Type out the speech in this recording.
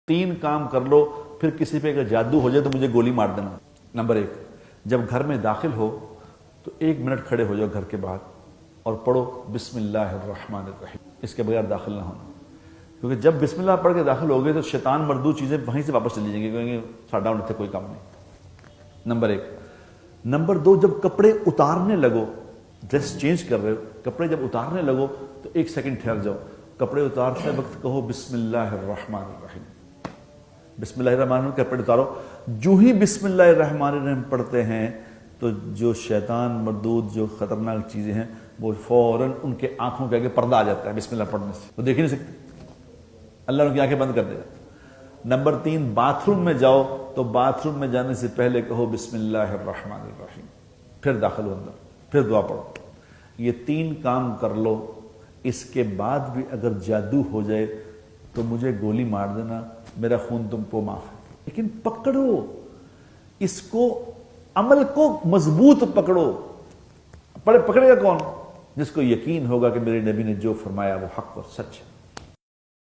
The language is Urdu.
تین کام کر لو پھر کسی پہ اگر جادو ہو جائے تو مجھے گولی مار دینا۔ نمبر 1، جب گھر میں داخل ہو تو 1 منٹ کھڑے ہو جاؤ گھر کے باہر اور پڑھو بسم اللہ الرحمن الرحیم، اس کے بغیر داخل نہ ہونا، کیونکہ جب بسم اللہ پڑھ کے داخل ہو گئے تو شیطان مردود چیزیں وہیں سے واپس چلی جائیں گی، کہیں گے ساڈا ہونے تھے کوئی کام نہیں۔ نمبر 1۔ نمبر 2، جب کپڑے اتارنے لگو، ڈریس چینج کر رہے ہو، کپڑے جب اتارنے لگو تو 1 سیکنڈ ٹھہر جاؤ، کپڑے اتارتے وقت کہو بسم اللہ الرحمن الرحیم، بسم اللہ الرحمن الرحیم، کپڑے اتارو۔ جو ہی بسم اللہ الرحمن الرحیم پڑھتے ہیں تو جو شیطان مردود جو خطرناک چیزیں ہیں وہ فوراً ان کے آنکھوں کے آگے پردہ آ جاتا ہے بسم اللہ پڑھنے سے، وہ دیکھ ہی نہیں سکتے، اللہ ان کی آنکھیں بند کر دے گا۔ نمبر 3، باتھ روم میں جاؤ تو باتھ روم میں جانے سے پہلے کہو بسم اللہ الرحمن الرحیم، پھر داخل ہو اندر، پھر دعا پڑھو۔ یہ 3 کام کر لو، اس کے بعد بھی اگر جادو ہو جائے تو مجھے گولی مار دینا، میرا خون تم کو معاف ہے، لیکن پکڑو اس کو، عمل کو مضبوط پکڑو۔ پکڑے گا کون؟ جس کو یقین ہوگا کہ میرے نبی نے جو فرمایا وہ حق اور سچ ہے۔